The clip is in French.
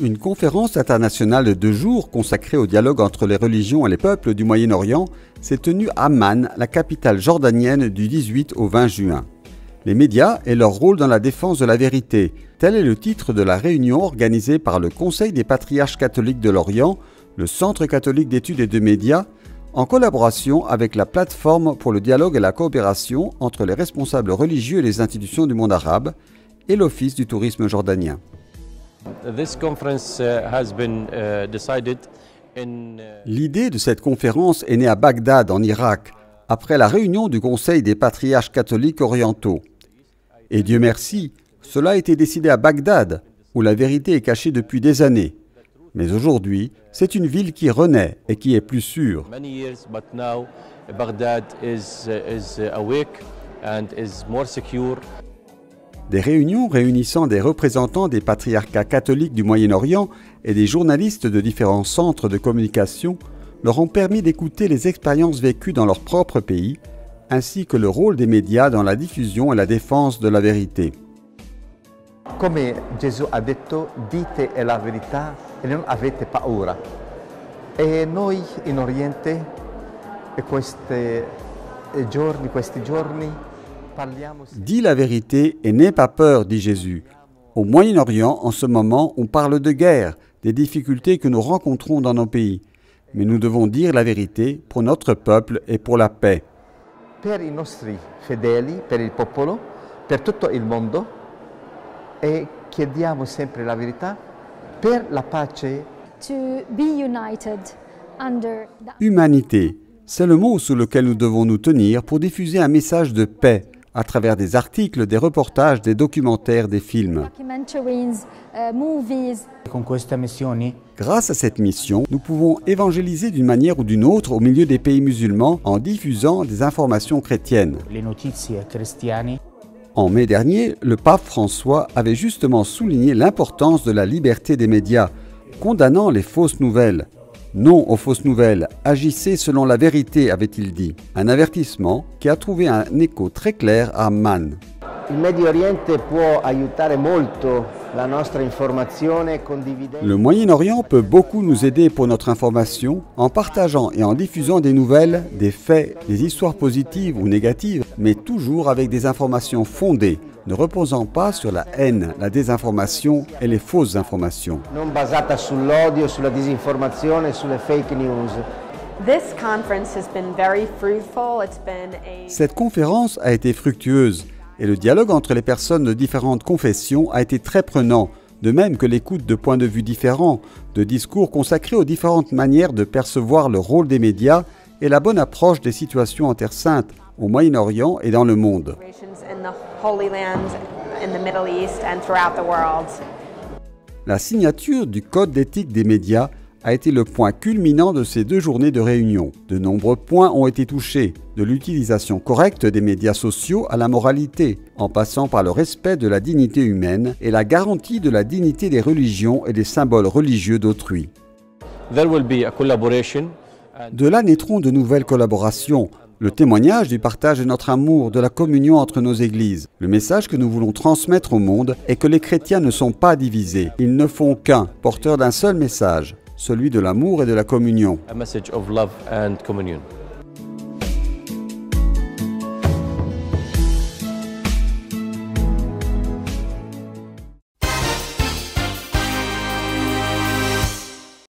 Une conférence internationale de 2 jours consacrée au dialogue entre les religions et les peuples du Moyen-Orient s'est tenue à Amman, la capitale jordanienne, du 18 au 20 juin. Les médias et leur rôle dans la défense de la vérité, tel est le titre de la réunion organisée par le Conseil des patriarches catholiques de l'Orient, le Centre catholique d'études et de médias, en collaboration avec la plateforme pour le dialogue et la coopération entre les responsables religieux et les institutions du monde arabe et l'Office du tourisme jordanien. L'idée de cette conférence est née à Bagdad, en Irak, après la réunion du Conseil des patriarches catholiques orientaux. Et Dieu merci, cela a été décidé à Bagdad, où la vérité est cachée depuis des années. Mais aujourd'hui, c'est une ville qui renaît et qui est plus sûre. Des réunions réunissant des représentants des patriarcats catholiques du Moyen-Orient et des journalistes de différents centres de communication leur ont permis d'écouter les expériences vécues dans leur propre pays, ainsi que le rôle des médias dans la diffusion et la défense de la vérité. Comme Jésus a detto, dite la verità e non avete paura. E noi in Oriente, questi giorni, Dis la vérité et n'aie pas peur, dit Jésus. Au Moyen-Orient, en ce moment, on parle de guerre, des difficultés que nous rencontrons dans nos pays. Mais nous devons dire la vérité pour notre peuple et pour la paix. Per i nostri fedeli, per il popolo, per tutto il mondo, e chiediamo sempre la verità per la pace. To be united under the... Humanité, c'est le mot sous lequel nous devons nous tenir pour diffuser un message de paix à travers des articles, des reportages, des documentaires, des films. Grâce à cette mission, nous pouvons évangéliser d'une manière ou d'une autre au milieu des pays musulmans en diffusant des informations chrétiennes. En mai dernier, le pape François avait justement souligné l'importance de la liberté des médias, condamnant les fausses nouvelles. Non aux fausses nouvelles, agissez selon la vérité, avait-il dit. Un avertissement qui a trouvé un écho très clair à Amman. Le Moyen-Orient peut beaucoup nous aider pour notre information en partageant et en diffusant des nouvelles, des faits, des histoires positives ou négatives, mais toujours avec des informations fondées, ne reposant pas sur la haine, la désinformation et les fausses informations. Non basata sull'odio, sulla disinformazione e sulle fake news. Cette conférence a été fructueuse et le dialogue entre les personnes de différentes confessions a été très prenant, de même que l'écoute de points de vue différents, de discours consacrés aux différentes manières de percevoir le rôle des médias et la bonne approche des situations en Terre Sainte, au Moyen-Orient et dans le monde. La signature du Code d'éthique des médias a été le point culminant de ces 2 journées de réunion. De nombreux points ont été touchés, de l'utilisation correcte des médias sociaux à la moralité, en passant par le respect de la dignité humaine et la garantie de la dignité des religions et des symboles religieux d'autrui. De là naîtront de nouvelles collaborations, le témoignage du partage de notre amour, de la communion entre nos églises. Le message que nous voulons transmettre au monde est que les chrétiens ne sont pas divisés. Ils ne font qu'un, porteurs d'un seul message, celui de l'amour et de la communion. A message of love and communion.